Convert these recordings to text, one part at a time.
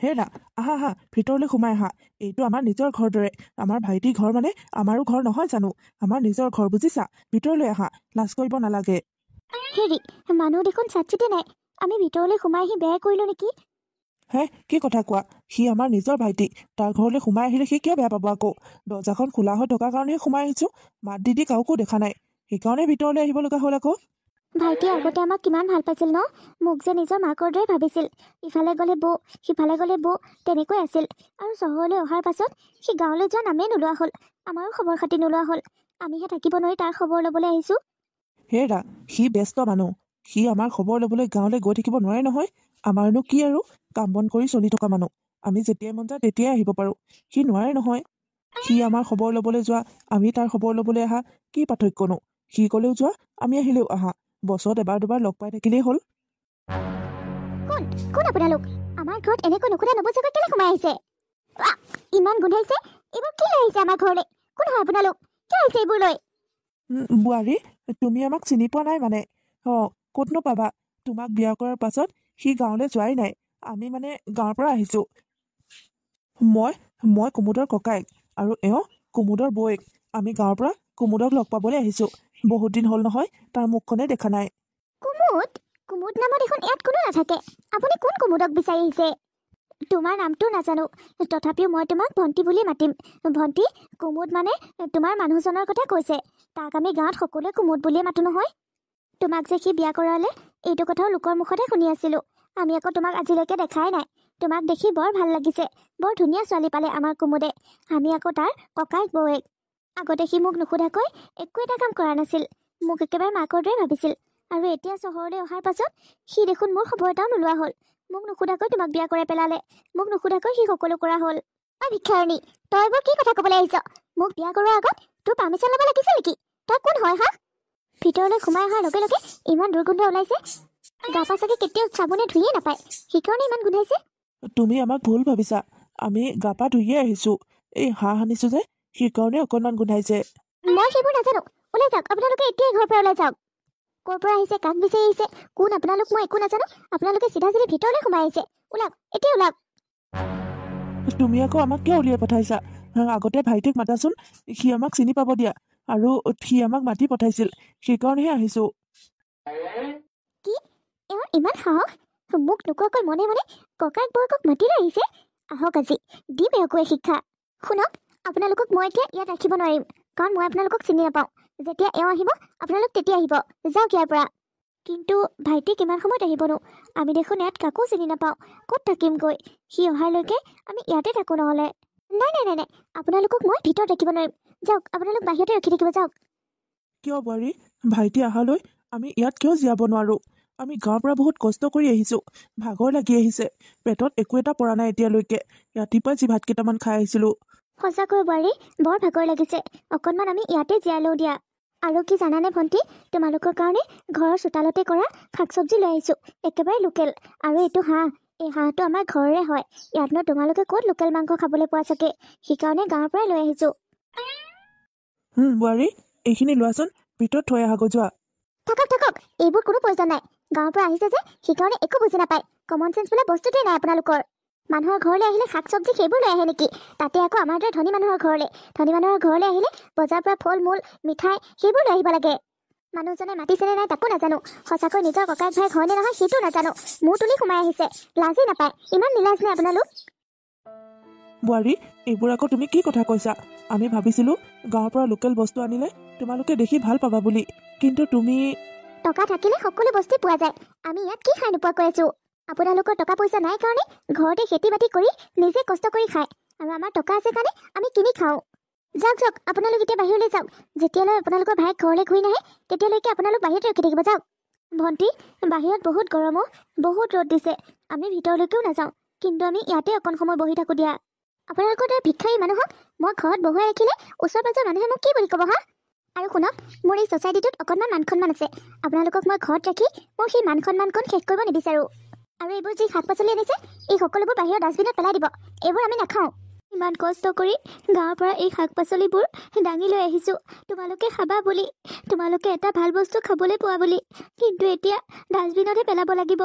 হেৰা, আহা আহা, ভিতৰলৈ সোমাই আহা। এইটো আমাৰ নিজৰ ঘৰ দৰে। আমাৰ ভাইটিৰ ঘৰ মানে আমাৰো ঘৰ নহয় জানো? আমাৰ নিজৰ ঘৰ, বুজিছা? ভিতৰলৈ আহা, লাজ কৰিব নালাগে। হেৰি, মানুহ দেখোন চাটচিতে নাই। আমি ভিতৰলৈ সোমাই আহি বেয়া কৰিলো নেকি? হে, কি কথা কোৱা? সি আমাৰ নিজৰ ভাইটি। তাৰ ঘৰলৈ সোমাই আহিলে সি কিয় বেয়া পাব আকৌ? দৰ্জাখন খোলা হৈ থকাৰ কাৰণেহে সোমাই আহিছো। মাত দি কাকো দেখা নাই, সেইকাৰণে ভিতৰলৈ আহিব লগা হ'ল আকৌ। ভাইটিয়ে আগতে আমাক কিমান ভাল পাইছিল ন? মোক যে নিজৰ মাকৰ দৰে ভাবিছিল। ইফালে গ'লে বৌ, সিফালে গ'লে বৌ, তেনেকৈ আছিল। আৰু চহৰলৈ অহাৰ পাছত সি গাঁৱলৈ যোৱা নামেই নোলোৱা হ'ল। আমাৰো খবৰ খাতি নোলোৱা হ'ল। আমিহে থাকিব নোৱাৰি তাৰ খবৰ ল'বলৈ আহিছো। হেৰা, সি ব্যস্ত মানুহ। সি আমাৰ খবৰ ল'বলৈ গাঁৱলৈ গৈ থাকিব নোৱাৰে নহয়। আমাৰনো কি আৰু, কাম বন কৰি চলি থকা মানুহ। আমি যেতিয়াই মন যায় তেতিয়াই আহিব পাৰোঁ। সি নোৱাৰে নহয়। সি আমাৰ খবৰ ল'বলৈ যোৱা, আমি তাৰ খবৰ ল'বলৈ আহা, কি পাৰ্থক্যনো? সি গ'লেও যোৱা, আমি আহিলেও আহা। বছৰত এবাৰ দুবাৰ লগ পাই থাকিলেই হ'ল। কোন কোন আপোনালোক? আমাৰ ঘৰত এনেকৈ নুসুধা নুবুজাকৈ কেলে সোমাই আহিছে? ইমান গোন্ধাইছে। এইবোৰ কি লৈ আহিছে আমাৰ ঘৰলৈ? কোন হয় আপোনালোক? কিয় আহিছে এইবোৰ লৈ? বোৱাৰী, তুমি আমাক চিনি পোৱা নাই মানে? ক'তনো পাবা? তোমাক বিয়া কৰাৰ পাছত সি গাঁৱলৈ যোৱাই নাই। আমি মানে গাঁৱৰ পৰা আহিছোঁ। মই কুমুদৰ ককায়েক, আৰু এওঁ কুমুদৰ বৌয়েক। আমি গাঁৱৰ পৰা কুমুদক লগ পাবলৈ আহিছোঁ। বহুত দিন হ'ল নহয়, তাৰ মুখখনেই দেখা নাই। কুমুদ? কুমুদ নামত এখন ইয়াত কোনো নাথাকে। আপুনি কোন কুমুদক বিচাৰি আহিছে? তোমাৰ নামটো নাজানো, তথাপিও মই তোমাক ভণ্টি বুলি মাতিম। ভণ্টি, কুমুদ মানে তোমাৰ মানুহজনৰ কথা কৈছে। তাক আমি গাঁৱত সকলোৱে কুমুদ বুলিয়ে মাতো নহয়। তোমাক যে সি বিয়া কৰালে, এইটো কথাও লোকৰ মুখতে শুনি আছিলো। আমি আকৌ তোমাক আজিলৈকে দেখাই নাই। তোমাক দেখি বৰ ভাল লাগিছে। বৰ ধুনীয়া ছোৱালী পালে আমাৰ কুমুদে। আমি আকৌ তাৰ ককায়েক বৌয়েক। আগতে সি মোক নুসুধাকৈ একো এটা কাম কৰা নাছিল। মোক একেবাৰে মাকৰ দৰে ভাবিছিল। আৰু এতিয়া চহৰলৈ অহাৰ পাছত সি দেখোন মোৰ খবৰ এটাও নোলোৱা হ'ল। মোক নুসুধাকৈ তোমাক বিয়া কৰাই পেলালে। মোক নুসুধাকৈ সি সকলো কৰা হ'ল। ভিক্ষাৰণী, তই এইবোৰ কি কথা ক'বলৈ আহিছ? মোক বিয়া কৰোৱাৰ আগত তোৰ পাৰ্মিশ্যন ল'ব লাগিছিল নেকি? তই কোন হয় হা? ভিতৰলৈ সোমাই অহাৰ লগে লগে ইমান দুৰ্গন্ধ ওলাইছে। গা পা চাগে কেতিয়াও চাবোনে ধুইয়ে নাপায়, সেইকাৰণে ইমান গোন্ধাইছে। তুমি আমাক ভুল ভাবিছা। আমি গা পা ধুইয়ে আহিছোঁ। এই হাঁহ আনিছো যে, সেইকাৰণে অকণমান গোন্ধাইছে। মই সেইবোৰ নাজানো। ওলাই যাওক, আপোনালোকে এতিয়াই ঘৰৰ পৰা ওলাই যাওক। ক'ৰ পৰা আহিছে, কাক বিচাৰি আহিছে, কোন আপোনালোক, মই একো নাজানো। আপোনালোকে চিধা চিধি ভিতৰলৈ সোমাই আহিছে। ওলাওক, এতিয়া ওলাওক। তুমি আকৌ আমাক কিয় উলিয়াই পঠাইছা? আগতে ভাইটিক মাতাচোন, সি আমাক চিনি পাব দিয়া। আৰু সি আমাক মাতি পঠাইছিল, সেইকাৰণেহে আহিছোঁ। কি? এওঁৰ ইমান সাহস? মোক নোকোৱাকৈ মনে মনে ককায়েক বৌয়েকক মাতিলৈ আহিছে। আহক আজি, দিম এওঁকৈ শিক্ষা। শুনক, আপোনালোকক মই এতিয়া ইয়াত ৰাখিব নোৱাৰিম, কাৰণ মই আপোনালোকক চিনি নাপাওঁ। যেতিয়া এওঁ আহিব, আপোনালোক তেতিয়া আহিব। যাওক ইয়াৰ পৰা। কিন্তু ভাইটি কিমান সময়ত আহিবনো? আমি দেখোন ইয়াত কাকো চিনি নাপাওঁ। ক'ত থাকিমগৈ? সি অহালৈকে আমি ইয়াতে থাকোঁ নহ'লে। নাই নাই নাই নাই, আপোনালোকক মই ভিতৰত ৰাখিব নোৱাৰিম। যাওক, আপোনালোক বাহিৰতে ৰখি থাকিব, যাওক। কিয় বোৱাৰী? ভাইটি অহালৈ আমি ইয়াত কিয় জীয়াব নোৱাৰোঁ? আমি গাঁৱৰ পৰা বহুত কষ্ট কৰি আহিছোঁ। ভাগৰ লাগি আহিছে। পেটত একো এটা পৰা নাই এতিয়ালৈকে। ৰাতিপুৱাই যি ভাত কেইটামান খাই আহিছিলোঁ। সঁচাকৈ বোৱাৰী, বৰ ভাগৰ লাগিছে। অকণমান আমি ইয়াতে জীয়াই লওঁ দিয়া। আৰু কি জানানে ভণ্টি, তোমালোকৰ কাৰণে ঘৰৰ চোতালতে কৰা শাক চব্জি লৈ আহিছোঁ। একেবাৰে লোকেল। আৰু এইটো হাঁহ, এই হাঁহটো আমাৰ ঘৰৰে হয়। ইয়াতনো তোমালোকে ক'ত লোকেল মাংস খাবলৈ পোৱা চাগে, সেইকাৰণে গাঁৱৰ পৰাই লৈ আহিছোঁ। বোৱাৰী, এইখিনি লোৱাচোন, ভিতৰত থৈ আহাগৈ যোৱা। থাকক থাকক, এইবোৰ কোনো প্ৰয়োজন নাই। গাঁৱৰ পৰা আহিছে যে, সেইকাৰণে একো বুজি নাপায়। কমন চেঞ্চ বোলা বস্তুটোৱেই নাই আপোনালোকৰ। মানুহৰ ঘৰলৈ আহিলে শাক চব্জি সেইবোৰ লৈ আহে নেকি? তাতে আকৌ আমাৰ দৰে ধনী মানুহৰ ঘৰলৈ। ধনী মানুহৰ ঘৰলৈ আহিলে বজাৰৰ পৰা ফল মূল, মিঠাই সেইবোৰ লৈ আহিব লাগে। মানুহজনে মাতিছেনে নাই তাকো নাজানো। সঁচাকৈ নিজৰ ককায়েক ভাই ঘৰ নে নহয় সেইটো নাজানো। মূৰ তুলি সোমাই আহিছে। লাজেই নাপায়। ইমান নিলাজ নে আপোনালোক? বোৱাৰী, এইবোৰ আকৌ তুমি কি কথা কৈছা? আমি ভাবিছিলোঁ গাঁৱৰ পৰা লোকেল বস্তু আনিলে তোমালোকে দেখি ভাল পাবা বুলি, কিন্তু তুমি... টকা থাকিলে সকলো বস্তু পোৱা যায়। আমি ইয়াত কি খাই নোপোৱাকৈ আছো? আপোনালোকৰ টকা পইচা নাই কাৰণে ঘৰতে খেতি বাতি কৰি নিজে কষ্ট কৰি খায়, আৰু আমাৰ টকা আছে কাৰণে আমি কিনি খাওঁ। যাওক যাওক, আপোনালোক এতিয়া বাহিৰলৈ যাওক। যেতিয়ালৈ আপোনালোকৰ ভাইক ঘৰলৈ ঘূৰি নাহে, তেতিয়ালৈকে আপোনালোক বাহিৰতে ৰখি থাকিব, যাওক। ভণ্টি, বাহিৰত বহুত গৰম, বহুত ৰ'দ দিছে। আমি ভিতৰলৈকেও নাযাওঁ, কিন্তু আমি ইয়াতে অকণ সময় বহি থাকোঁ দিয়া। আপোনালোকৰ দৰে ভিক্ষাৰী মানুহক মই ঘৰত বহুৱাই ৰাখিলে ওচৰ পাজৰ মানুহে মোক কি বুলি ক'ব হা? আৰু শুনক, মোৰ এই ছ'চাইটিটোত অকণমান মান সন্মান আছে। আপোনালোকক মই ঘৰত ৰাখি মোৰ সেই মান সন্মানকণ শেষ কৰিব নিবিচাৰোঁ। আৰু এইবোৰ যি শাক পাচলি আনিছে, এই সকলোবোৰ বাহিৰৰ ডাষ্টবিনত পেলাই দিব। এইবোৰ আমি নাখাওঁ। ইমান কষ্ট কৰি গাঁৱৰ পৰা এই শাক পাচলিবোৰ দাঙি লৈ আহিছোঁ তোমালোকে খাবা বুলি, তোমালোকে এটা ভাল বস্তু খাবলৈ পোৱা বুলি, কিন্তু এতিয়া ডাষ্টবিনতহে পেলাব লাগিব।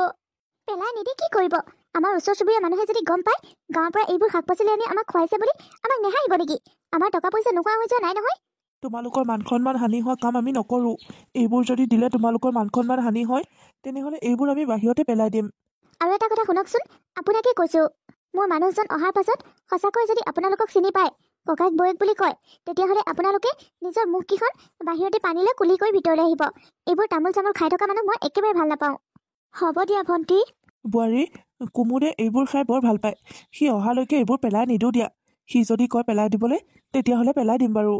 পেলাই নিদি কি কৰিব? আমাৰ ওচৰ চুবুৰীয়া মানুহে যদি গম পায় গাঁৱৰ পৰা এইবোৰ শাক পাচলি আনি আমাক খুৱাইছে বুলি আমাক নেহাৰিব নেকি? আমাৰ টকা পইচা নোহোৱা হৈ যোৱা নাই নহয়। তোমালোকৰ মান সন্মান হানি হোৱা কাম আমি নকৰোঁ। এইবোৰ যদি দিলে তোমালোকৰ মান সন্মান হানি হয় তেনেহ'লে এইবোৰ আমি বাহিৰতে পেলাই দিম। আৰু এটা কথা শুনকচোন, আপোনাকে কৈছো, মোৰ মানুহজন অহাৰ পাছত সঁচাকৈ যদি আপোনালোকক চিনি পায়, ককাইক বৌয়েক বুলি কয়, তেতিয়াহ'লে আপোনালোকে নিজৰ মুখকেইখন বাহিৰতে পানীলৈ কুলি কৰি ভিতৰলৈ আহিব। এইবোৰ তামোল চামোল খাই থকা মানুহ মই একেবাৰে ভাল নাপাওঁ। হ'ব দিয়া ভণ্টি। বোৱাৰী, কুমুদে এইবোৰ খাই বৰ ভাল পায়। সি অহালৈকে এইবোৰ পেলাই নিদিওঁ দিয়া। সি যদি কয় পেলাই দিবলৈ তেতিয়াহ'লে পেলাই দিম বাৰু।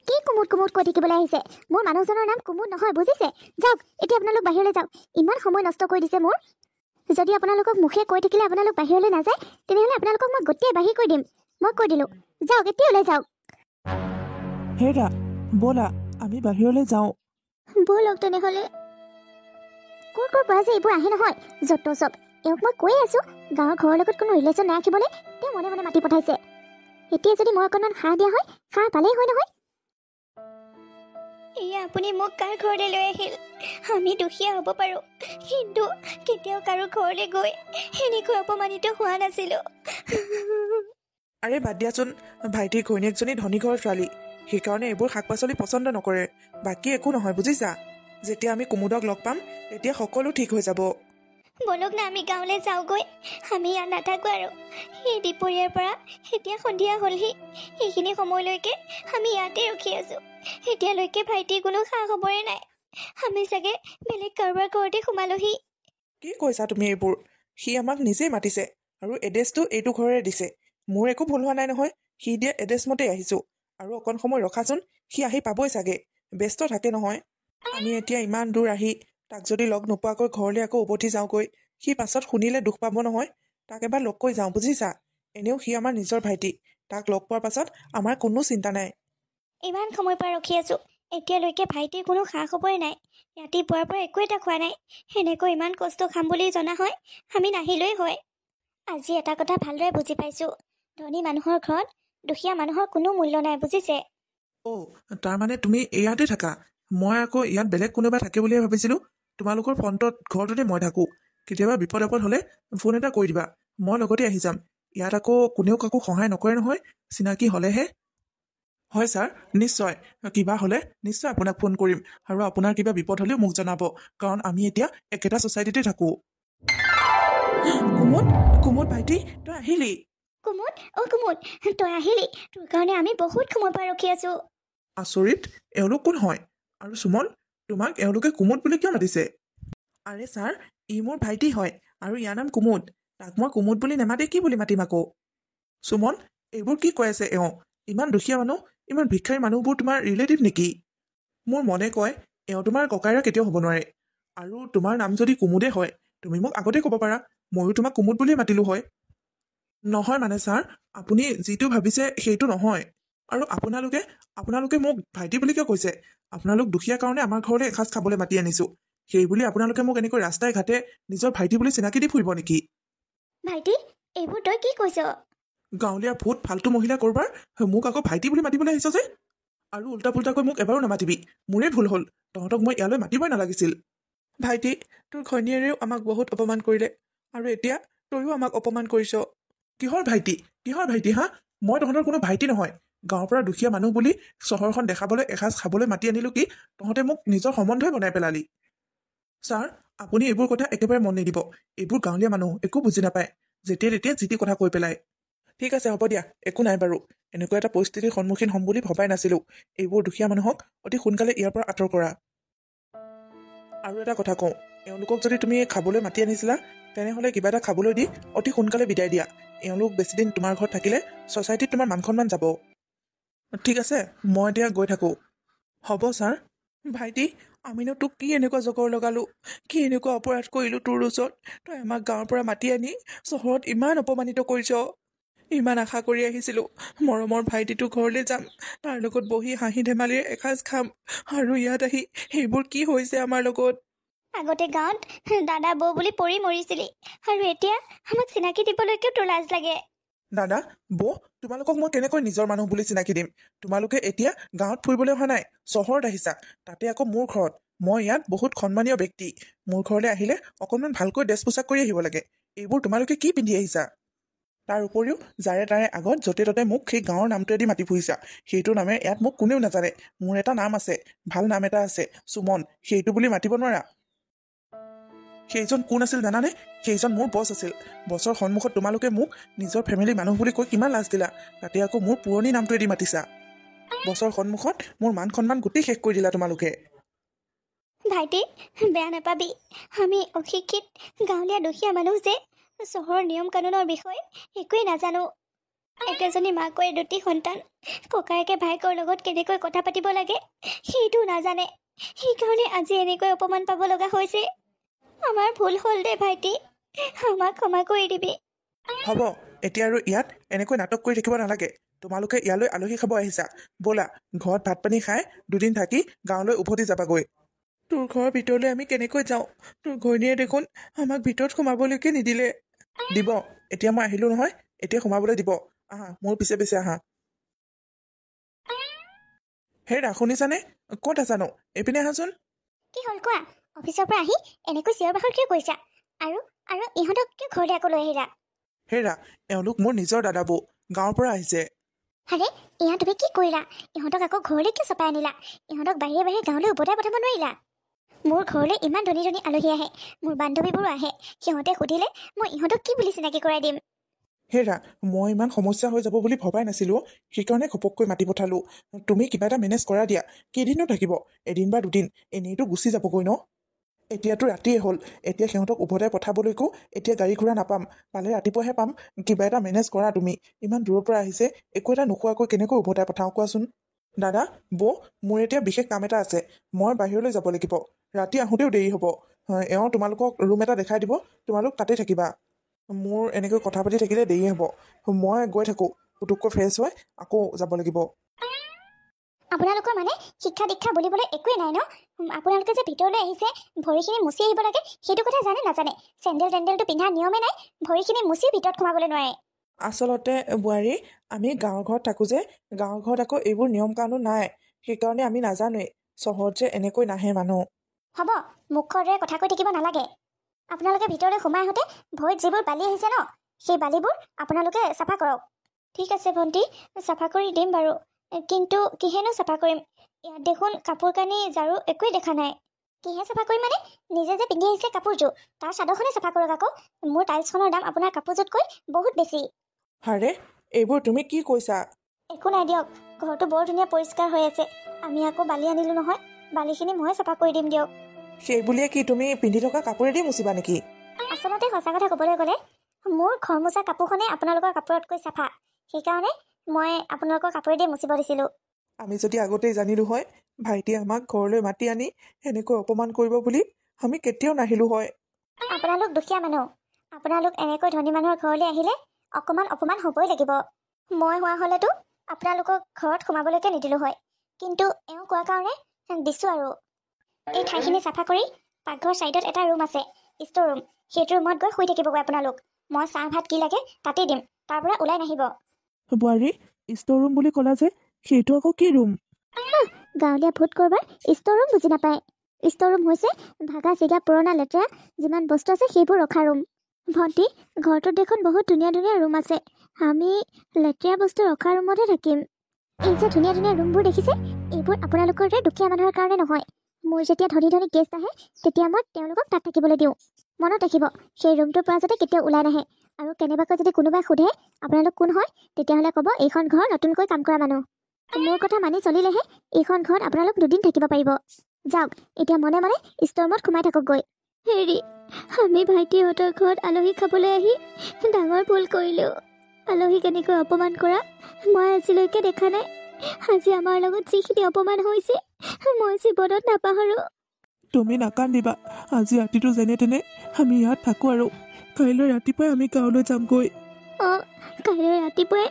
কি কুমুদ কুমুদ কৈ থাকিবলৈ আহিছে? মোৰ মানুহজনৰ নাম কুমুদ নহয়, বুজিছে? যাওক, এতিয়া আপোনালোক বাহিৰলৈ যাওক। ইমান সময় নষ্ট কৰি দিছে মোৰ। যদি আপোনালোকক মুখে কৈ থাকিলে আপোনালোক বাহিৰলৈ নাযায়, তেনেহ'লে আপোনালোকক মই গোটেই বাহিৰ কৰি দিম। মই কৈ দিলোঁ, যাওক, এতিয়া ওলাই যাওক। হেৰা, ব'লা আমি বাহিৰলৈ যাওঁ। ব'লক তেনেহ'লে। ক'ৰ পৰা যে এইবোৰ আহে নহয়, যত চব। এওঁক মই কৈয়ে আছোঁ, গাঁৱৰ ঘৰৰ লগত কোনো ৰিলেশ্যন নাৰাখিবলৈ তেওঁ মনে মনে মাতি পঠাইছে। এতিয়া যদি মই অকণমান সাহ দিয়া হয়, সাহ পালেই হয় নহয়। এয়া আপুনি মোক কাৰ ঘৰলৈ লৈ আহিল? আমি দুখীয়া হ'ব পাৰোঁ, কিন্তু কেতিয়াও কাৰো ঘৰলৈ গৈ এনেকৈ অপমানিত হোৱা নাছিলোঁ। আৰে বাদ দিয়াচোন, ভাইটিৰ ঘৈণীয়েকজনী ধনী ঘৰৰ ছোৱালী, সেইকাৰণে এইবোৰ শাক পাচলি পচন্দ নকৰে। বাকী একো নহয়, বুজিছা? যেতিয়া আমি কুমুদক লগ পাম তেতিয়া সকলো ঠিক হৈ যাব। বলক না আমি গাঁৱলৈ যাওঁগৈ। আমি ইয়াত নাথাকোঁ আৰু। সেই দুপৰীয়াৰ পৰা এতিয়া সন্ধিয়া হ'লহি, সেইখিনি সময়লৈকে আমি ইয়াতে ৰখি আছোঁ। এতিয়ালৈকে ভাইটিৰ কোনো খা খবৰে নাই। আমি চাগে বেলেগ কাৰোবাৰ ঘৰতে সোমালোহি। কি কৈছা তুমি এইবোৰ? সি আমাক নিজেই মাতিছে আৰু এড্ৰেছটো এইটো ঘৰৰে দিছে। মোৰ একো ভুল হোৱা নাই নহয়, সি দিয়া এড্ৰেছ মতেই আহিছোঁ। আৰু অকণ সময় ৰখাচোন, সি আহি পাবই চাগে, ব্যস্ত থাকে নহয়। আমি এতিয়া ইমান দূৰ আহি তাক যদি লগ নোপোৱাকৈ ঘৰলৈ আকৌ উভতি যাওঁগৈ, সি পাছত শুনিলে দুখ পাব নহয়। তাক এবাৰ লগ কৰি যাওঁ, বুজিছা? এনেও সি আমাৰ নিজৰ ভাইটি, তাক লগ পোৱাৰ পাছত আমাৰ কোনো চিন্তা নাই। ইমান সময়ৰ পৰা ৰখি আছোঁ, এতিয়ালৈকে ভাইটিৰ কোনো খা খবৰে নাই। ৰাতিপুৱাৰ পৰা একো এটা খোৱা নাই। সেনেকৈ ইমান কষ্ট খাম বুলি জনা হয় আমি নাহিলেই হয়। আজি এটা কথা ভালদৰে বুজি পাইছোঁ, ধনী মানুহৰ ঘৰত দুখীয়া মানুহৰ কোনো মূল্য নাই, বুজিছে? অ' তাৰমানে তুমি ইয়াতে থাকা? মই আকৌ ইয়াত বেলেগ কোনোবা থাকে বুলিয়ে ভাবিছিলোঁ। তোমালোকৰ ফ্ৰণ্টত ঘৰটোতে মই থাকোঁ। কেতিয়াবা বিপদ আপদ হ'লে ফোন এটা কৰি দিবা, মই লগতে আহি যাম। ইয়াত আকৌ কোনেও কাকো সহায় নকৰে নহয়, চিনাকি হ'লেহে। হয় ছাৰ, নিশ্চয়। কিবা হ'লে নিশ্চয় আপোনাক ফোন কৰিম, আৰু আপোনাৰ কিবা বিপদ হ'লেও মোক জনাব, কাৰণ আমি এতিয়া একেটা ছ'চাইটিতে থাকোঁ। কুমুদ, কুমুদ ভাইটি, তই আহিলি? কুমুদ, অ' কুমুদ, তই আহিলি? তোৰ কাৰণে আমি বহুত সময়ৰ পৰা ৰখি আছোঁ। আচৰিত, এওঁলোক কোন হয়? আৰু সুমন, তোমাক এওঁলোকে কুমুদ বুলি কিয় মাতিছে? আৰে ছাৰ, ই মোৰ ভাইটি হয় আৰু ইয়াৰ নাম কুমুদ। তাক মই কুমুদ বুলি নেমাতি কি বুলি মাতিম আকৌ? সুমন, এইবোৰ কি কৈ আছে এওঁ? ইমান দুখীয়া মানুহ, ইমান ভিক্ষাৰী মানুহবোৰ তোমাৰ ৰিলেটিভ নেকি? মোৰ মনে কয় এওঁ তোমাৰ ককাইৰা কেতিয়াও হ'ব নোৱাৰে। আৰু তোমাৰ নাম যদি কুমুদে হয়, তুমি মোক আগতে ক'ব পাৰা, ময়ো তোমাক কুমুদ বুলিয়ে মাতিলোঁ হয়। নহয় মানে ছাৰ, আপুনি যিটো ভাবিছে সেইটো নহয়। আৰু আপোনালোকে মোক ভাইটি বুলি কিয় কৈছে? আপোনালোক দুখীয়া কাৰণে আমাৰ ঘৰলৈ এসাঁজ খাবলৈ মাতি আনিছোঁ, সেই বুলি আপোনালোকে মোক এনেকৈ ৰাস্তাই ঘাটে নিজৰ ভাইটি বুলি চিনাকি দি ফুৰিব নেকি? ভাইটি, এইবোৰ তই কি কৈছ? গাঁৱলীয়া ভূত ফাল্টু মহিলা কৰবাৰ, মোক আকৌ ভাইটি বুলি মাতিবলৈ আহিছ যে? আৰু উল্টা পুল্টাকৈ মোক এবাৰো নামাতিবি, মোৰেই ভুল হ'ল। তহঁতক মই ইয়ালৈ মাতিবই নালাগিছিল। ভাইটি, তোৰ ঘৈণীয়েৰেও আমাক বহুত অপমান কৰিলে, আৰু এতিয়া তইও আমাক অপমান কৰিছ। কিহৰ ভাইটি হা? মই তহঁতৰ কোনো ভাইটি নহয়। গাঁৱৰ পৰা দুখীয়া মানুহ বুলি চহৰখন দেখাবলৈ এসাঁজ খাবলৈ মাতি আনিলোঁ কি তহঁতে মোক নিজৰ সম্বন্ধই বনাই পেলালি? ছাৰ, আপুনি এইবোৰ কথা একেবাৰে মন নিদিব। এইবোৰ গাঁৱলীয়া মানুহ একো বুজি নাপায়, যেতিয়া তেতিয়া যি টি কথা কৈ পেলায়। ঠিক আছে, হ'ব দিয়া, একো নাই বাৰু। এনেকুৱা এটা পৰিস্থিতিৰ সন্মুখীন হ'ম বুলি ভবাই নাছিলোঁ। এইবোৰ দুখীয়া মানুহক অতি সোনকালে ইয়াৰ পৰা আঁতৰ কৰা। আৰু এটা কথা কওঁ, এওঁলোকক যদি তুমি খাবলৈ মাতি আনিছিলা, তেনেহ'লে কিবা এটা খাবলৈ দি অতি সোনকালে বিদায় দিয়া। এওঁলোক বেছিদিন তোমাৰ ঘৰত থাকিলে ছ'চাইটিত তোমাৰ মান সন্মান যাব। ঠিক আছে, মই এতিয়া গৈ থাকোঁ। হ'ব ছাৰ। ভাইটি, আমিনো তোক কি এনেকুৱা জগৰ লগালোঁ? কি এনেকুৱা অপৰাধ কৰিলোঁ তোৰ ওচৰত? তই আমাক গাঁৱৰ পৰা মাতি আনি চহৰত ইমান অপমানিত কৰিছ। ইমান আশা কৰি আহিছিলোঁ, মৰমৰ ভাইটিটো ঘৰলৈ যাম, তাৰ লগত বহি হাঁহি ধেমালিৰে এসাঁজ খাম, আৰু ইয়াত আহি সেইবোৰ কি হৈছে আমাৰ লগত? আগতে গাঁৱত দাদা বৌ বুলি পৰি মৰিছিলি, আৰু এতিয়া আমাক চিনাকি দিবলৈকেও তোৰ লাজ লাগে। দাদা, বৌ, তোমালোকক মই কেনেকৈ নিজৰ মানুহ বুলি চিনাকি দিম? তোমালোকে এতিয়া গাঁৱত ফুৰিবলৈ অহা নাই, চহৰত আহিছা, তাতে আকৌ মোৰ ঘৰত। মই ইয়াত বহুত সন্মানীয় ব্যক্তি। মোৰ ঘৰলৈ আহিলে অকণমান ভালকৈ ড্ৰেছ পোছাক কৰি আহিব লাগে। এইবোৰ তোমালোকে কি পিন্ধি আহিছা? তাৰ উপৰিও যাৰে তাৰে আগত য'তে ত'তে মোক সেই গাঁৱৰ নামটোৱেদি মাতি ফুৰিছা। সেইটো নামে ইয়াত মোক কোনেও নাজানে। মোৰ এটা নাম আছে, ভাল নাম এটা আছে, সুমন। সেইটো বুলি মাতিব নোৱাৰা। সেইজন কোন আছিল জানানে? সেইজন মোৰ বছ আছিল। বছৰ সন্মুখত তোমালোকে মোক নিজৰ ফেমিলি মানুহ বুলি কৈ কিমান লাজ দিলা। তাতে আকৌ মোৰ পুৰণি নামটোৱেদি মাতিছা। বছৰ সন্মুখত মোৰ মান সন্মান গোটেই শেষ কৰি দিলা তোমালোকে। ভাইটি, বেয়া নাপাবি। আমি অশিক্ষিত গাঁৱলীয়া দুখীয়া মানুহ যে চহৰৰ নিয়ম কানুনৰ বিষয়ে একোৱেই নাজানো। একেজনী মাকৈ দুটি সন্তান, ককায়েকে ভায়েকৰ লগত কেনেকৈ কথা পাতিব লাগে সেইটো নাজানে। সেইকাৰণে আজি এনেকৈ অপমান পাব লগা হৈছে। আমাৰ ভুল হ'ল দে ভাইটি, আমাক ক্ষমা কৰি দিবি। হ'ব, এতিয়া আৰু ইয়াত এনেকৈ নাটক কৰি থাকিব নালাগে। তোমালোকে ইয়ালৈ আলহী খাব আহিছা। ব'লা, ঘৰত ভাত পানী খাই দুদিন থাকি গাঁৱলৈ উভতি যাবাগৈ। তোৰ ঘৰৰ ভিতৰলৈ আমি কেনেকৈ যাওঁ? তোৰ ঘৈণীয়ে দেখোন আমাক ভিতৰত সোমাবলৈকে নিদিলে। দিব, এতিয়া মই আহিলোঁ নহয়, এতিয়া সোমাবলৈ দিব। আহা, মোৰ পিছে পিছে আহা। হেৰা, শুনিছানে? ক'ত আছানো? এইপিনে আহাচোন। কি হ'ল কোৱা? অফিচৰ পৰা আহি এনেকৈ চিঞৰ বাখৰ কিয় কৰিছা? আৰু আৰু ইহঁতক কিয় ঘৰলৈ আকৌ লৈ আহিলা? হেৰা, এওঁলোক মোৰ নিজৰ দাদাবৌ, গাঁৱৰ পৰা আহিছে। আৰে, এয়া তুমি কি কৰিলা? ইহঁতক আকৌ ঘৰলৈ কিয় চপাই আনিলা? ইহঁতক বাহিৰে বাহিৰে গাঁৱলৈ উভতাই পঠাব নোৱাৰিলা? মোৰ ঘৰলৈ ইমান ধনী ধনী আলহী আহে, মোৰ বান্ধৱীবোৰো আহে। সিহঁতে সুধিলে মই ইহঁতক কি বুলি চিনাকি কৰাই দিম? হেৰা, মই ইমান সমস্যা হৈ যাব বুলি ভবাই নাছিলোঁ। সেইকাৰণে ঘপককৈ মাতি পঠালোঁ। তুমি কিবা এটা মেনেজ কৰা দিয়া। কেইদিনো থাকিব? এদিন বা দুদিন, এনেইতো গুচি যাবগৈ ন। এতিয়াতো ৰাতিয়ে হ'ল। এতিয়া সিহঁতক উভতাই পঠাবলৈকো এতিয়া গাড়ী ঘোঁৰা নাপাম। পালে ৰাতিপুৱাহে পাম। কিবা এটা মেনেজ কৰা তুমি। ইমান দূৰৰ পৰা আহিছে, একো এটা নোখোৱাকৈ কেনেকৈ উভতাই পঠাওঁ কোৱাচোন? দাদা, বৌ, মোৰ এতিয়া বিশেষ কাম এটা আছে। মই বাহিৰলৈ যাব লাগিব। ৰাতি আহোঁতেও দেৰি হ'ব। এওঁ তোমালোকক ৰুম এটা দেখাই দিব, তোমালোক তাতে থাকিবা। মোৰ এনেকৈ কথা পাতি থাকিলে দেৰি হ'ব। মই গৈ থাকোঁ, পুতুককৈ ফ্ৰেছ হৈ আকৌ যাব লাগিব। আপোনালোকৰ মানে শিক্ষা দীক্ষা বুলিবলৈ একোৱেই নাই ন? আপোনালোকে যে ভিতৰলৈ আহিছে, ভৰিখিনি মুচি আহিব লাগে, সেইটো কথা জানে নাজানে? চেণ্ডেল টেণ্ডেলটো পিন্ধা নিয়মে নাই, ভৰিখিনি মুচি ভিতৰত সোমাবলৈ নোৱাৰে। আচলতে বোৱাৰী, আমি গাঁৱৰ ঘৰত থাকোঁ যে, গাঁৱৰ ঘৰত আকৌ এইবোৰ নিয়ম কানুন নাই। সেইকাৰণে আমি নাজানোৱেই। চহৰত যে এনেকৈ নাহে মানুহ। হ'ব, মুখৰ দৰে কথা কৈ থাকিব নালাগে। আপোনালোকে ভিতৰলৈ সোমাই আহোঁতে ভৰিত যিবোৰ বালি আহিছে ন, সেই বালিবোৰ আপোনালোকে চাফা কৰক। ঠিক আছে ভণ্টি, চাফা কৰি দিম বাৰু। কিন্তু কিহেনো চাফা কৰিম? ইয়াত দেখোন কাপোৰ কানি ঝাৰু একোৱেই দেখা নাই। কিহে চাফা কৰিম মানে? নিজে যে পিন্ধি আহিছে কাপোৰযোৰ, তাৰ চাদৰখনে চাফা কৰক আকৌ। মোৰ টাইলছখনৰ দাম আপোনাৰ কাপোৰযোৰতকৈ বহুত বেছি। হাৰে, এইবোৰ তুমি কি কৈছা? একো নাই দিয়ক, ঘৰটো বৰ ধুনীয়া পৰিষ্কাৰ হৈ আছে। আমি আকৌ বালি আনিলোঁ নহয়, বালিখিনি ময়ে চাফা কৰি দিম দিয়ক। সেই বুলিয়ে কি তুমি পিন্ধি থকা কাপোৰেদি মুচিবা নেকি? আচলতে সঁচা কথা ক'বলৈ গ'লে মোৰ ঘৰ মোচা কাপোৰখনে আপোনালোকৰ কাপোৰতকৈ চাফা। সেইকাৰণে মই আপোনালোকৰ কাপোৰেদি মুচিব দিছিলোঁ। আমি যদি আগতেই জানিলোঁ হয়, ভাইটিয়ে আমাক ঘৰলৈ মাতি আনি এনেকৈ অপমান কৰিব বুলি, আমি কেতিয়াও নাহিলোঁ হয়। আপোনালোক দুখীয়া মানুহ, আপোনালোক এনেকৈ ধনী মানুহৰ ঘৰলৈ আহিলে অকণমান অপমান হ'বই লাগিব। মই হোৱা হ'লেতো আপোনালোকক ঘৰত সোমাবলৈকে নিদিলোঁ হয়, কিন্তু এওঁ কোৱাৰ কাৰণে দিছোঁ আৰু। এই ঠাইখিনি চাফা কৰি পাকঘৰ ছাইডত এটা ৰুম আছে, ষ্ট'ৰ ৰুম। সেইটো ৰুমত গৈ শুই থাকিবগৈ আপোনালোক। মই চাহ ভাত কি লাগে তাতেই দিম, তাৰ পৰা ওলাই নাহিব। বোৱাৰী, ষ্ট'ৰ ৰুম বুলি ক'লা যে, সেইটো আকৌ কি ৰুম? গাঁৱলীয়া ভূত কৰবাৰ ষ্ট'ৰ ৰুম বুজি নাপায়। ষ্ট'ৰ ৰুম হৈছে ভাগা চিগা পুৰণা লেতেৰা যিমান বস্তু আছে সেইবোৰ ৰখা ৰুম। ভণ্টি, ঘৰটোত দেখোন বহুত ধুনীয়া ধুনীয়া ৰুম আছে। আমি লেতেৰা বস্তু ৰখা ৰুমতহে থাকিম। এই যে ধুনীয়া ধুনীয়া ৰুমবোৰ দেখিছে, এইবোৰ আপোনালোকৰ দৰে দুখীয়া মানুহৰ কাৰণে নহয়। মোৰ যেতিয়া ধনী ধনী গেষ্ট আহে, তেতিয়া মই তেওঁলোকক তাত থাকিবলৈ দিওঁ। মনত ৰাখিব, সেই ৰুমটোৰ পৰা যাতে কেতিয়াও ওলাই নাহে। আৰু কেনেবাকৈ যদি কোনোবাই সোধে আপোনালোক কোন হয়, তেতিয়াহ'লে ক'ব এইখন ঘৰ নতুনকৈ কাম কৰা মানুহ। মোৰ কথা মানি চলিলেহে এইখন ঘৰত আপোনালোক দুদিন থাকিব পাৰিব। যাওক, এতিয়া মনে মনে ষ্ট'ৰ ৰুমত সোমাই থাককগৈ। হেৰি, আমি ভাইটিহঁতৰ ঘৰত আলহী খাবলৈ আহি ডাঙৰ ভুল কৰিলোঁ। আলহী কেনেকৈ অপমান কৰা মই আজিলৈকে দেখা নাই। আজি আমাৰ লগত যিখিনি অপমান হৈছে মই জীৱনত নাপাহৰোঁ। তুমি নাকান্দিবা। আজি ৰাতিটো যেনে তেনে আমি ইয়াত থাকোঁ আৰু কাইলৈ ৰাতিপুৱাই আমি গাঁৱলৈ যামগৈ। অঁ, কাইলৈ ৰাতিপুৱাই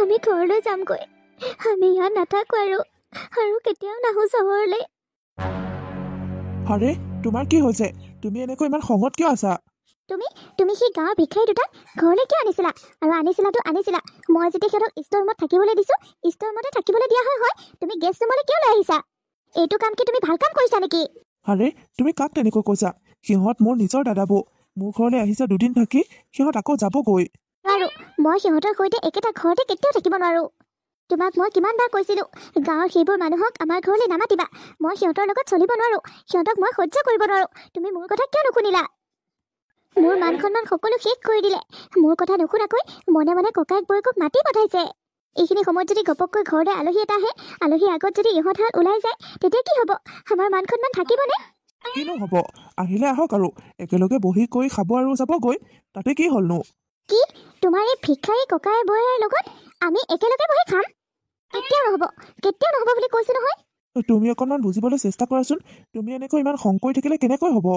আমি ঘৰলৈ যামগৈ। আমি ইয়াত নাথাকোঁ আৰু কেতিয়াও নাহোঁ চহৰলৈ। আৰে, তোমাৰ কি হৈছে? তুমি এনেকৈ ইমান খঙত কিয় আছা? তুমি সেই গাঁৱৰ ভিক্ষাৰী দুটাক ঘৰলৈ কিয় আনিছিলা? আৰু আনিছিলা। মই যেতিয়া সিহঁতক ষ্ট'ৰ ৰুমত থাকিবলৈ দিছোঁ, ষ্ট'ৰ ৰুমতে থাকিবলৈ দিয়া হয় তুমি গেষ্ট ৰুমলৈ কিয় লৈ আহিছা? এইটো কাম কি তুমি ভাল কাম কৰিছা নেকি? আৰে তুমি কাক তেনেকৈ কৈছা? সিহঁত মোৰ নিজৰ দাদা বৌ। মোৰ ঘৰলৈ আহিছে দুদিন থাকি সিহঁত আকৌ যাবগৈ। নোৱাৰো, মই সিহঁতৰ সৈতে একেটা ঘৰতে কেতিয়াও থাকিব নোৱাৰো। তোমাক মই কিমানবাৰ কৈছিলো, গাঁৱৰ সেইবোৰ মানুহক আমাৰ ঘৰলৈ নামাতিবা। মই সিহঁতৰ লগত চলিব নোৱাৰো, সিহঁতক মই সহ্য কৰিব নোৱাৰো। তুমি মোৰ কথা কিয় নুশুনিলা? মোৰ মান সন্মান সকলো শেষ কৰি দিলে। মোৰ কথা নুশুনাকৈ মনে মনে ককায়েক বৌয়েকক মাতি পঠাইছে। এইখিনি সময়ত যদি ঘপককৈ ঘৰলৈ আলহী এটা আহে, আলহীৰ আগত যদি ইহঁত হাল ওলাই যায়, তেতিয়া কি হ'ব? আমাৰ মান সন্মান থাকিবনে? কিনো হ'ব, আহিলে আহক আৰু একেলগে বহি কৰি খাব আৰু যাবগৈ। তাতে কি হ'লনো? কি? তোমাৰ এই ভিক্ষাৰী ককাই বৌয়েৰ লগত আমি একেলগে বহি খাম? কেতিয়াও নহ'ব, কেতিয়াও নহ'ব বুলি কৈছো নহয়। তুমি অকণমান বুজিবলৈ চেষ্টা কৰাচোন। তুমি এনেকৈ ইমান খং কৰি থাকিলে কেনেকৈ হ'ব?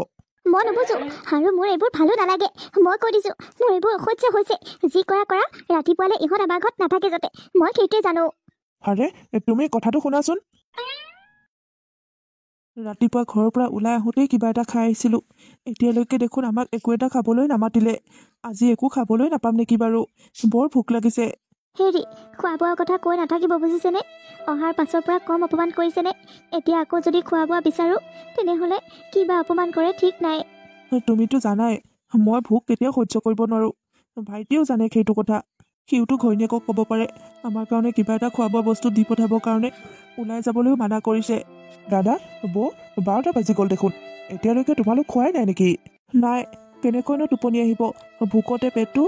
মই নুবুজো, আৰু মোৰ এইবোৰ ভালো নালাগে। মই কৈ দিছো, মোৰ এইবোৰ অসহ্য হৈছে। যি কৰা কৰা, ৰাতিপুৱালে ইহঁত আমাৰ ঘৰত নাথাকে যাতে। মই সেইটোৱে জানো। আৰে তুমি কথাটো শুনাচোন। ৰাতিপুৱা ঘৰৰ পৰা ওলাই আহোঁতেই কিবা এটা খাই আহিছিলোঁ। এতিয়ালৈকে দেখোন আমাক একো এটা খাবলৈ নামাতিলে। আজি একো খাবলৈ নাপাম নেকি বাৰু? বৰ ভোক লাগিছে। হেৰি, খোৱা বোৱাৰ কথা কৈ নাথাকিব বুজিছেনে? অহাৰ পাছৰ পৰা কম অপমান কৰিছেনে? এতিয়া আকৌ যদি খোৱা বোৱা বিচাৰো, তেনেহ'লে কিবা অপমান কৰে ঠিক নাই। তুমিতো জানাই মই ভোক কেতিয়াও সহ্য কৰিব নোৱাৰো। ভাইটিয়েও জানে সেইটো কথা। সিওতো ঘৈণীয়েকক ক'ব পাৰে আমাৰ কাৰণে কিবা এটা খোৱা বোৱা বস্তু দি পঠাবৰ কাৰণে। ওলাই যাবলৈও মানা কৰিছে। দাদা বৌ, 12টা বাজি গ'ল দেখোন। এতিয়ালৈকে তোমালোক খোৱাই নাই নেকি? নাই, কেনেকৈনো টোপনি আহিব? ভোকতে পেটটো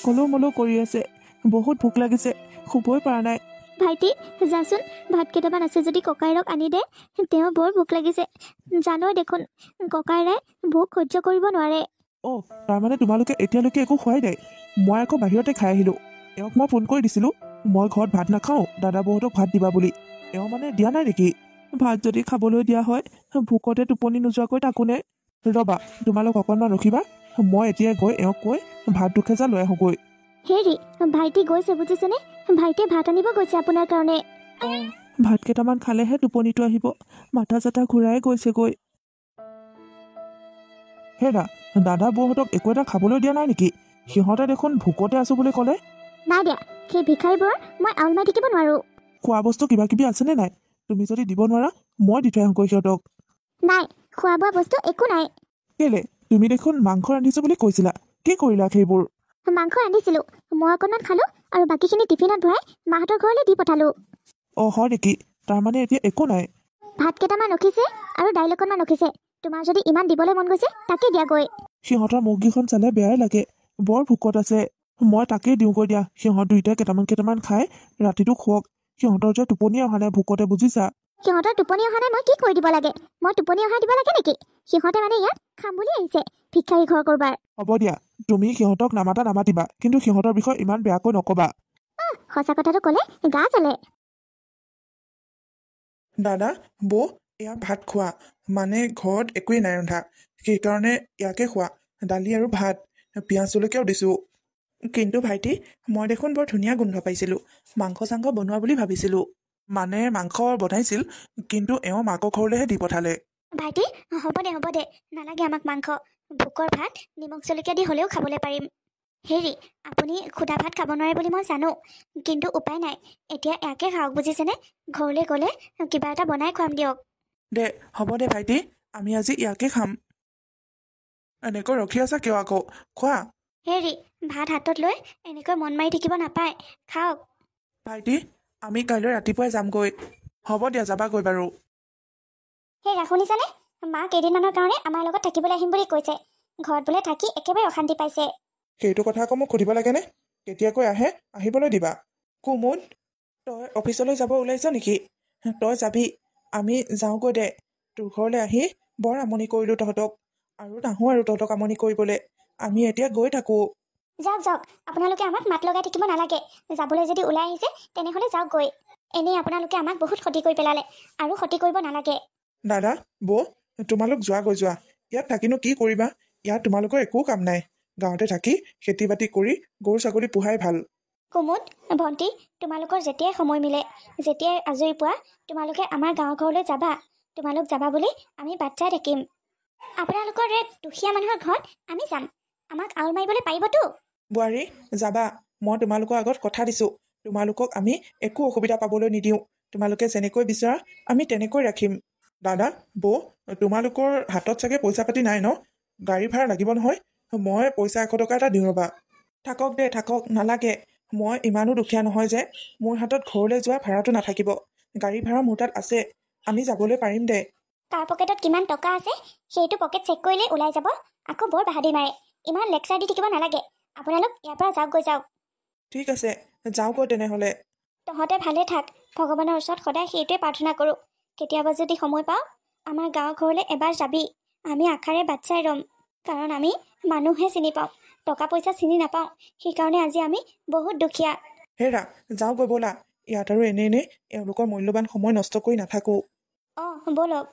কলৌ মলৌ কৰি আছে। বহুত ভোক লাগিছে, শুবই পৰা নাই। ভাইটি, যাচোন, ভাত কেইটামান আছে যদি ককাইৰক আনি দে। তেওঁ বৰ ভোক লাগিছে। জানই দেখোন, ককাইৰে ভোক সহ্য কৰিব নোৱাৰে। অ' তাৰমানে তোমালোকে এতিয়ালৈকে একো খোৱাই নাই? মই আকৌ বাহিৰতে খাই আহিলোঁ। এওঁক মই ফোন কৰি দিছিলোঁ মই ঘৰত ভাত নাখাওঁ, দাদা বৌহঁতক ভাত দিবা বুলি। এওঁ মানে দিয়া নাই নেকি? ভাত যদি খাবলৈ দিয়া হয়, ভোকতে টোপনি নোযোৱাকৈ থাকোনে? ৰ'বা, তোমালোক অকণমান ৰখিবা। মই এতিয়া গৈ এওঁক কৈ ভাত দুখেজা লৈ আহোঁগৈ। হেৰি, ভাইটি গৈছে বুজিছেনে? ভাইটিয়ে ভাত আনিব গৈছে আপোনাৰ কাৰণে। অঁ, ভাত কেইটামান খালেহে টোপনিটো আহিব। মাথা চাথা ঘূৰাই গৈছেগৈ। হেৰা, দাদা বৌহঁতক একো এটা খাবলৈ দিয়া নাই নেকি? সিহঁতে দেখোন ভোকতে আছো বুলি ক'লে। নাই দিয়া, সেই ভিক্ষাৰীবোৰৰ মই আউল মাৰি থাকিব নোৱাৰো। খোৱা বস্তু কিবা কিবি আছেনে নাই? তুমি যদি দিব নোৱাৰা, মই দি থৈ আহোঁগৈ সিহঁতক। নাই, খোৱা বোৱা বস্তু একো নাই। কেলে? তুমি দেখোন মাংস ৰান্ধিছো বুলি কৈছিলা। কি কৰিলা সেইবোৰ? মাংস ৰান্ধিছিলো, মই অকণমান খালো আৰু বাকীখিনি টিফিনত ভৰাই মাহঁতৰ ঘৰলৈ দি পঠালো। অঁ হয় নেকি? তাৰমানে এতিয়া একো নাই। ভাত কেইটামান ৰখিছে আৰু দাইল অকণমান ৰখিছে। তোমাৰ যদি ইমান দিবলৈ মন গৈছে, তাকে দিয়াগৈ। সিহঁতৰ মুখকেইখন চালে বেয়াই লাগে। বৰ ভোকত আছে। মই তাকেই দিওঁগৈ দিয়া। সিহঁত দুইটাই কেইটামান খাই ৰাতিটো শুৱক। সিহঁতৰ যে টোপনি অহা নাই ভোকতে, বুজিছা? সিহঁতৰ টোপনি অহা নাই, মই কি কৰি দিব লাগে? মই টোপনি অহাই দিব লাগে নেকি? সিহঁতে মানে ইয়াত খাম বুলি আহিছে, ভিক্ষাৰী ঘৰ কৰবাৰ। হ'ব দিয়া, তুমি সিহঁতক নামাতিবা, কিন্তু সিহঁতৰ বিষয়ে ইমান বেয়াকৈ নকবা। সঁচা কথাটো ক'লে গা জ্বলে। দাদা বৌ, এয়া ভাত খোৱা। মানে ঘৰত একোৱেই নাই ৰন্ধা, সেইকাৰণে ইয়াকে খোৱা। দালি আৰু ভাত, পিঁয়াজ জলকীয়াও দিছোঁ। কিন্তু ভাইটি, মই দেখোন বৰ ধুনীয়া গোন্ধ পাইছিলোঁ। মাংস চাংস বনোৱা বুলি ভাবিছিলোঁ। মানে মাংস বনাইছিল, কিন্তু এওঁ মাকৰ ঘৰলৈহে দি পঠালে। ভাইটি, হ'ব দে, নালাগে আমাক মাংস। ভোকৰ ভাত নিমখ জলকীয়া দি হ'লেও খাবলৈ পাৰিম। হেৰি, আপুনি সুদা ভাত খাব নোৱাৰে বুলি মই জানো, কিন্তু উপায় নাই। এতিয়া ইয়াকে খাওক বুজিছেনে? ঘৰলৈ গ'লে কিবা এটা বনাই খুৱাম দিয়ক। দে হ'ব দে ভাইটি, আমি আজি ইয়াকে খাম। এনেকৈ ৰখি আছা কিয় আকৌ? খোৱা। হেৰি, ভাত হাতত লৈ এনেকৈ মন মাৰি থাকিব নাপায়, খাওক। ভাইটি, আমি কাইলৈ ৰাতিপুৱাই যামগৈ। হ'ব দিয়া, যাবাগৈ বাৰু। হেৰা, শুনিছানে? মা কেইদিনমানৰ কাৰণে আমাৰ লগত থাকিবলৈ আহিম বুলি কৈছে। ঘৰত বোলে থাকি একেবাৰে অশান্তি পাইছে। সেইটো কথা আকৌ মোক সুধিব লাগেনে? কেতিয়াকৈ আহে, আহিবলৈ দিবা। কুমুদ, তই অফিচলৈ যাব ওলাইছ নেকি? তই যাবি, আমি যাওঁগৈ দে। তোৰ ঘৰলৈ আহি বৰ আমনি কৰিলোঁ তহঁতক, আৰু নাহোঁ আৰু তহঁতক আমনি কৰিবলৈ। আমি এতিয়া গৈ থাকোঁ। যাওক, আপোনালোকে আমাক মাত লগাই থাকিব নালাগে। যাবলৈ যদি ওলাই আহিছে, তেনেহ'লে যাওক গৈ। এনেই আপোনালোকে আমাক বহুত ক্ষতি কৰি পেলালে, আৰু ক্ষতি কৰিব নালাগে। দাদা বৌ, তোমালোক যোৱা। ইয়াত থাকিনো কি কৰিবা? ইয়াত তোমালোকৰ একো কাম নাই। গাঁৱতে থাকি খেতি বাতি কৰি গৰু ছাগলী পোহাই ভাল। কুমুদ, ভণ্টি, তোমালোকৰ যেতিয়াই সময় মিলে, যেতিয়াই আজৰি পোৱা, তোমালোকে আমাৰ গাঁৱৰ ঘৰলৈ যাবা। তোমালোক যাবা বুলি আমি বাট চাই থাকিম। আপোনালোকৰ এই দুখীয়া মানুহৰ ঘৰত আমি যাম। আমাক আউল মাৰিবলৈ পাৰিবতো? বোৱাৰী, যাবা। মই তোমালোকৰ আগত কথা দিছোঁ, তোমালোকক আমি একো অসুবিধা পাবলৈ নিদিওঁ। তোমালোকে যেনেকৈ বিচৰা আমি তেনেকৈ ৰাখিম। দাদা বৌ, তোমালোকৰ হাতত চাগে পইচা পাতি নাই ন? গাড়ী ভাড়া লাগিব নহয়। মই পইচা 100 টকা এটা দিওঁ ৰ'বা। থাকক দে থাকক, নালাগে। মই ইমানো দুখীয়া নহয় যে মোৰ হাতত ঘৰলৈ যোৱা ভাড়াটো নাথাকিব। গাড়ী ভাড়া মোৰ তাত আছে, আমি যাবলৈ পাৰিম দে। কাৰ পকেটত কিমান টকা আছে সেইটো পকেট চেক কৰিলে ওলাই যাব। আকৌ বৰ বাহাদুৰি মাৰে। ইমান লেকচাৰ দি থাকিব নালাগে। আপোনালোক ইয়াৰ পৰা যাওক, গৈ যাওক। ঠিক আছে, যাওঁগৈ তেনেহ'লে। তহঁতে ভালে থাক। ভগৱানৰ ওচৰত সদায় সেইটোৱে প্ৰাৰ্থনা কৰোঁ। কেতিয়াবা যদি সময় পাওঁ আমাৰ গাঁৱৰ ঘৰলৈ এবাৰ যাবি। আমি আশাৰে বাট চাই ৰ'ম। কাৰণ আমি মানুহহে চিনি পাওঁ, টকা পইচা চিনি নাপাওঁ। সেইকাৰণে আজি আমি বহুত দুখীয়া। হেৰা, যাওঁগৈ ব'লা। ইয়াত আৰু এনেই এওঁলোকৰ মূল্যৱান সময় নষ্ট কৰি নাথাকোঁ। অঁ ব'লক।